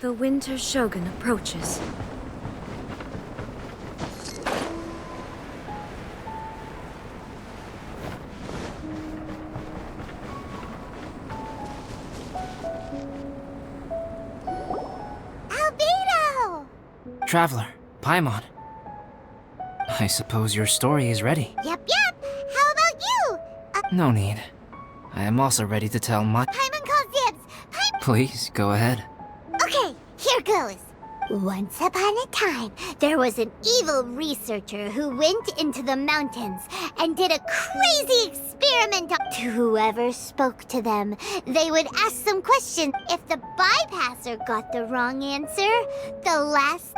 The Winter Shogun approaches. Albedo! Traveler, Paimon. I suppose your story is ready. Yep. How about you? No need. I am also ready to tell my... Paimon calls dibs. Please, go ahead. Okay, here goes. Once upon a time, there was an evil researcher who went into the mountains and did a crazy experiment to whoever spoke to them. They would ask some questions. If the bypasser got the wrong answer, the last...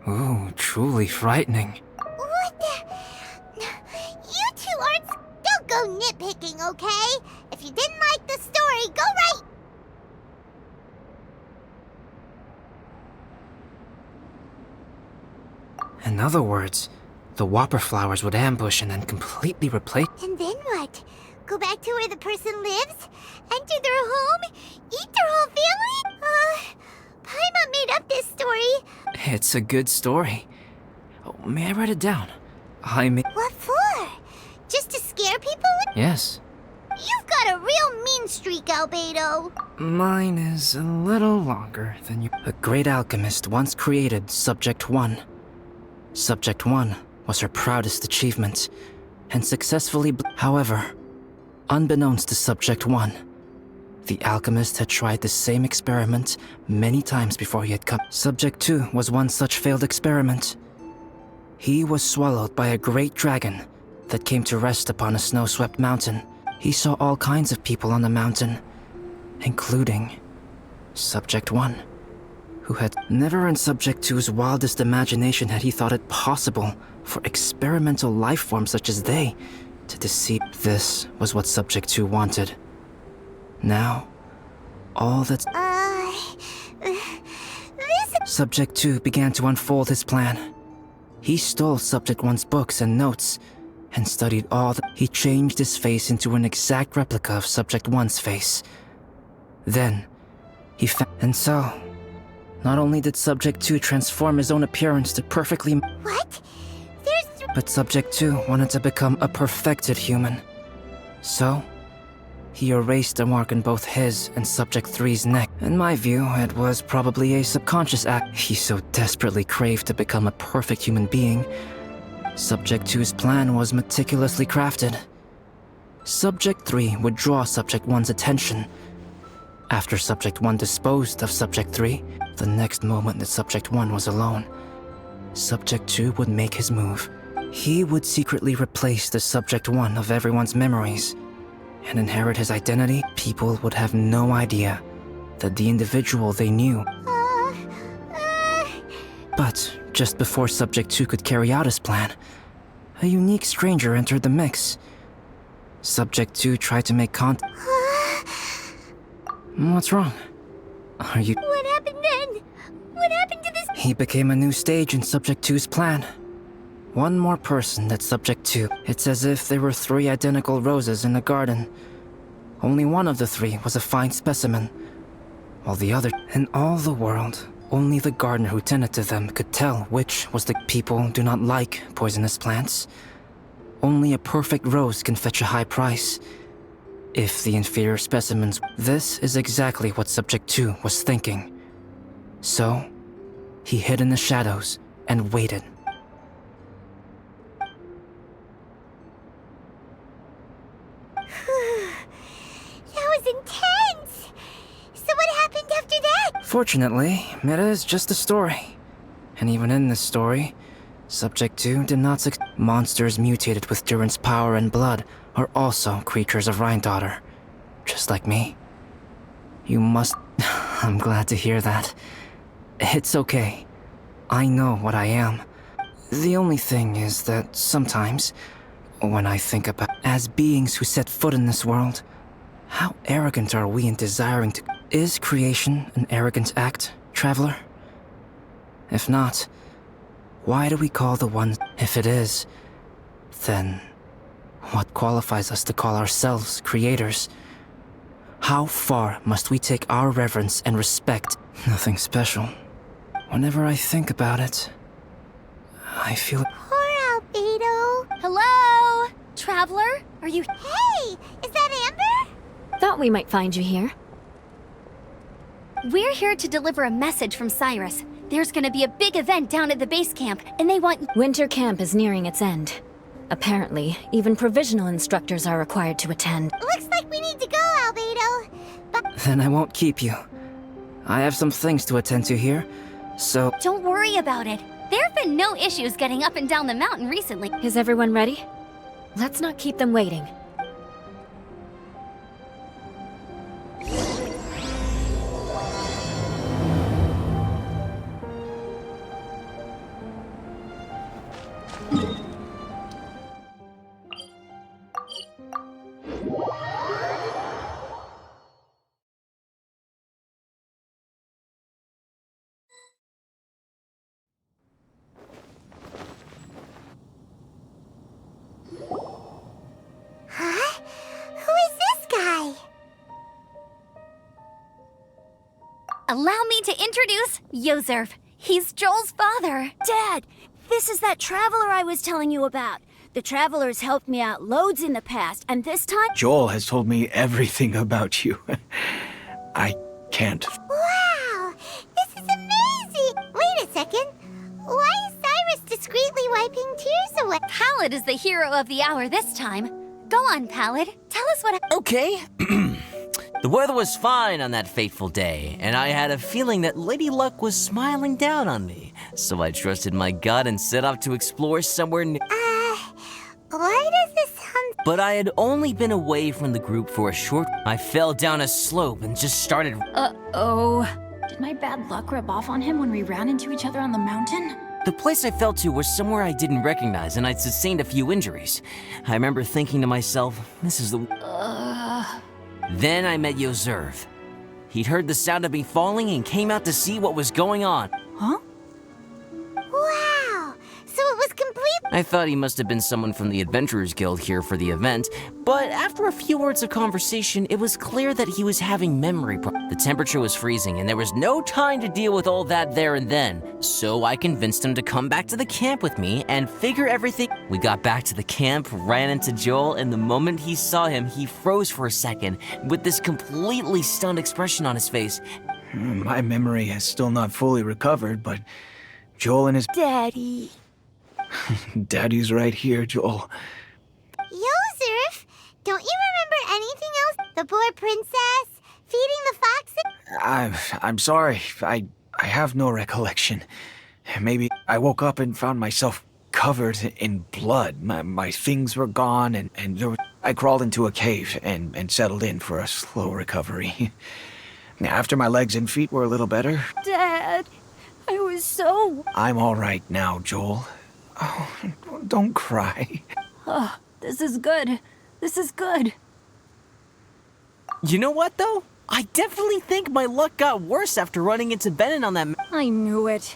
Ooh, truly frightening. What the... You two aren't... Don't go nitpicking, okay? If you didn't like the story, go right... In other words, the Whopper flowers would ambush and then completely replace... And then what? Go back to where the person lives? Enter their home? Eat their whole family? Paimon made up this story. It's a good story. Oh, may I write it down? What for? Just to scare people? Yes. You've got a real mean streak, Albedo. Mine is a little longer than you. A great alchemist once created Subject 1. Subject 1 was her proudest achievement, and successfully however, unbeknownst to Subject 1, the alchemist had tried the same experiment many times before he had come. Subject 2 was one such failed experiment. He was swallowed by a great dragon that came to rest upon a snow-swept mountain. He saw all kinds of people on the mountain, including Subject 1. Who had never in Subject 2's wildest imagination had he thought it possible for experimental life forms such as they to deceive. This was what Subject 2 wanted. Now, all that... Subject 2 began to unfold his plan. He stole Subject 1's books and notes, and studied all that... He changed his face into an exact replica of Subject 1's face. Then, he found... And so... Not only did Subject 2 transform his own appearance to perfectly... What? But Subject 2 wanted to become a perfected human. So, he erased a mark on both his and Subject 3's neck. In my view, it was probably a subconscious act. He so desperately craved to become a perfect human being. Subject 2's plan was meticulously crafted. Subject 3 would draw Subject 1's attention. After Subject 1 disposed of Subject 3, the next moment that Subject 1 was alone, Subject 2 would make his move. He would secretly replace the Subject 1 of everyone's memories and inherit his identity. People would have no idea that the individual they knew. But just before Subject 2 could carry out his plan, a unique stranger entered the mix. Subject 2 tried to make contact. What's wrong? Are you... What happened then? What happened to this... He became a new stage in Subject 2's plan. One more person than Subject 2. It's as if there were 3 identical roses in a garden. Only one of the 3 was a fine specimen, while the other... In all the world, only the gardener who tended to them could tell which was the... People do not like poisonous plants. Only a perfect rose can fetch a high price. If the inferior specimens... This is exactly what Subject 2 was thinking. So, he hid in the shadows and waited. That was intense! So what happened after that? Fortunately, it is just a story. And even in this story, Subject 2 did not succeed. Monsters mutated with Durin's power and blood are also creatures of Rhine-Daughter, just like me. You must... I'm glad to hear that. It's okay. I know what I am. The only thing is that sometimes, when I think about... As beings who set foot in this world, how arrogant are we in desiring to... Is creation an arrogant act, traveler? If not, why do we call the ones... If it is, then what qualifies us to call ourselves creators? How far must we take our reverence and respect? Nothing special. Whenever I think about it, I feel... Poor Albedo. Hello? Traveler? Are you... Hey, is that Amber? Thought we might find you here. We're here to deliver a message from Cyrus. There's gonna be a big event down at the base camp, and they want... Winter camp is nearing its end. Apparently, even provisional instructors are required to attend. Looks like we need to go, Albedo. But Then I won't keep you. I have some things to attend to here, so... Don't worry about it. There have been no issues getting up and down the mountain recently. Is everyone ready? Let's not keep them waiting. huh? Who is this guy? Allow me to introduce Yozerv. He's Joel's father. Dad, this is that traveler I was telling you about. The traveler's helped me out loads in the past, and this time... Joel has told me everything about you. I can't. Wow, this is amazing. Wait a second. Why is Cyrus discreetly wiping tears away? Pallid is the hero of the hour this time. Go on, Pallid. Tell us what... Okay. The weather was fine on that fateful day, and I had a feeling that Lady Luck was smiling down on me. So I trusted my gut and set off to explore somewhere new. Why does this sound... But I had only been away from the group for a short... I fell down a slope and just started... Uh-oh. Did my bad luck rub off on him when we ran into each other on the mountain? The place I fell to was somewhere I didn't recognize, and I'd sustained a few injuries. I remember thinking to myself, this is the... Then I met Yozerv. He'd heard the sound of me falling and came out to see what was going on. Huh? Wow, so it was complete... I thought he must have been someone from the Adventurers Guild here for the event, but after a few words of conversation, it was clear that he was having memory problems. The temperature was freezing, and there was no time to deal with all that there and then, so I convinced him to come back to the camp with me and figure everything. We got back to the camp, ran into Joel, and the moment he saw him, he froze for a second, with this completely stunned expression on his face. My memory has still not fully recovered, but Joel and his... Daddy. Daddy's right here, Joel. Yozerf, don't you remember anything else? The poor princess? Feeding the foxes? I'm sorry. I have no recollection. Maybe I woke up and found myself covered in blood. My things were gone, and I crawled into a cave and settled in for a slow recovery. After my legs and feet were a little better... Dad, I was so... I'm all right now, Joel. Oh, don't cry. Oh, this is good. This is good. You know what, though? I definitely think my luck got worse after running into Bennett on that... I knew it.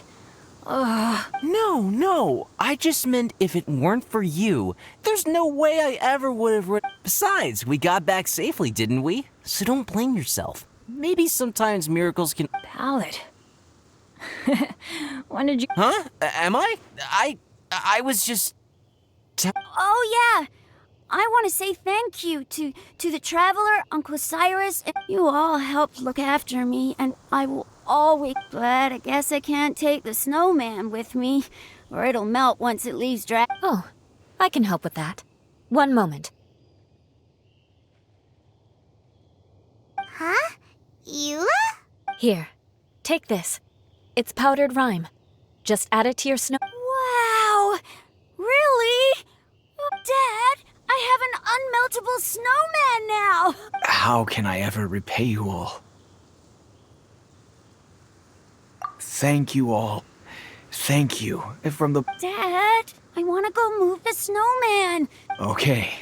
No. I just meant if it weren't for you, there's no way I ever would have run... Besides, we got back safely, didn't we? So don't blame yourself. Maybe sometimes miracles can... Pallid. When did you... Huh? Am I? I was just... Oh, yeah. I want to say thank you to the traveler, Uncle Cyrus. You all helped look after me, and I will always... But I guess I can't take the snowman with me, or it'll melt once it leaves dry. Oh, I can help with that. One moment. Huh? Eula? Here, take this. It's powdered rime. Just add it to your snow... Wow! Really? Dad, I have an unmeltable snowman now! How can I ever repay you all? Thank you all. Thank you. From the... Dad, I want to go move the snowman. Okay.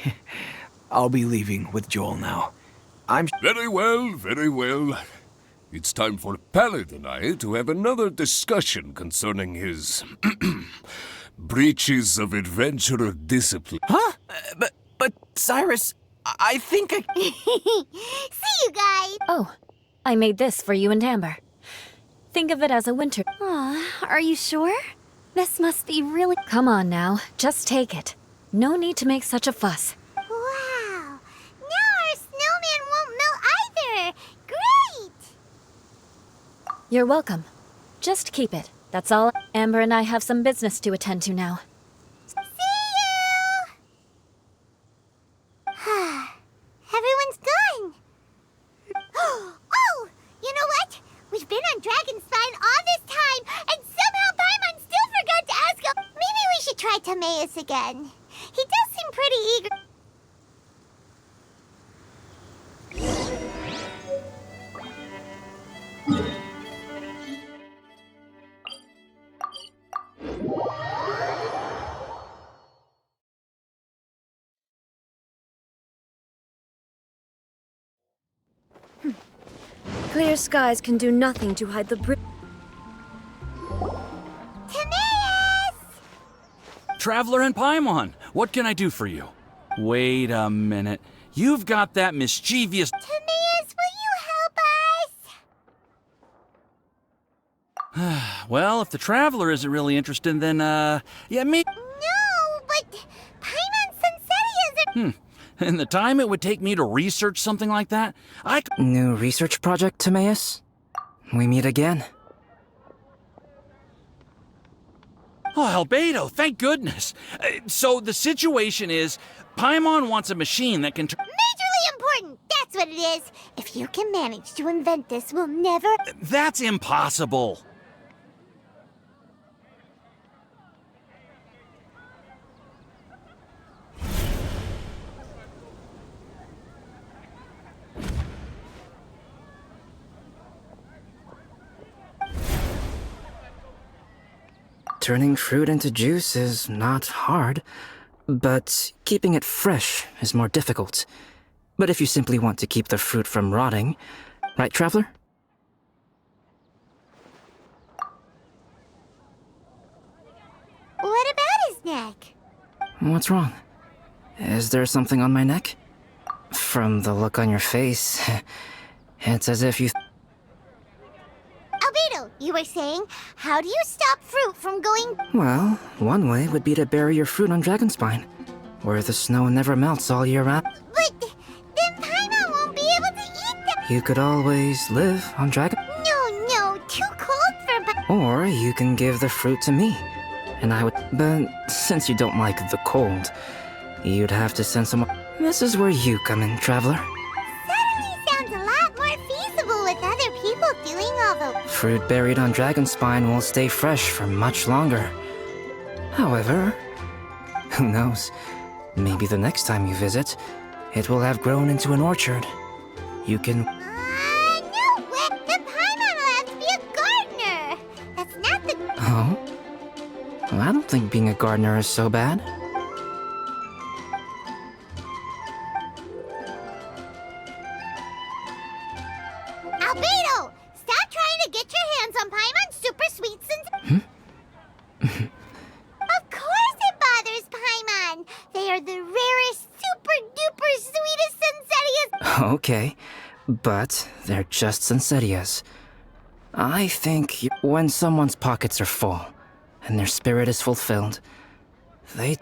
I'll be leaving with Joel now. Very well, very well. It's time for Pallid and I to have another discussion concerning his breaches of adventurer discipline. Huh? But Cyrus, I think I... See you guys! Oh, I made this for you and Amber. Think of it as a winter. Aw, are you sure? This must be really... Come on now, just take it. No need to make such a fuss. Wow! Now our snowman won't melt either! Great! You're welcome. Just keep it. That's all. Amber and I have some business to attend to now. See you! Everyone's gone! Oh! You know what? We've been on Dragon Spine all this time, and somehow Paimon still forgot to ask us. Maybe we should try Timaeus again. He does seem pretty eager. Clear skies can do nothing to hide the Timaeus! Traveler and Paimon, what can I do for you? Wait a minute. You've got that mischievous... Timaeus, will you help us? Well, if the Traveler isn't really interested, then, yeah, me... No, but Paimon's Senseias are... And the time it would take me to research something like that, I c- New research project, Timaeus? We meet again. Oh, Albedo, thank goodness. So the situation is, Paimon wants a machine that can Majorly important! That's what it is! If you can manage to invent this, we'll never... That's impossible. Turning fruit into juice is not hard, but keeping it fresh is more difficult. But if you simply want to keep the fruit from rotting, right, Traveler? What about his neck? What's wrong? Is there something on my neck? From the look on your face, it's as if you... Albedo, you were saying, how do you stop fruit from going... Well, one way would be to bury your fruit on Dragonspine, where the snow never melts all year round. But then Paimon won't be able to eat them. You could always live on Dragon... No, too cold for... Or you can give the fruit to me, and I would... But since you don't like the cold, you'd have to send someone... This is where you come in, Traveler. Suddenly sounds a lot more feasible with other people doing all the... Fruit buried on Dragonspine will stay fresh for much longer. However, who knows? Maybe the next time you visit, it will have grown into an orchard. You can... No way! Then Paimon will have to be a gardener! That's not the... Oh? Well, I don't think being a gardener is so bad. Albedo! Stop trying to get your hands on Paimon's super sweet Of course it bothers Paimon! They are the rarest, super-duper sweetest Senseias... Okay, but they're just Senseias. I think when someone's pockets are full, and their spirit is fulfilled, they...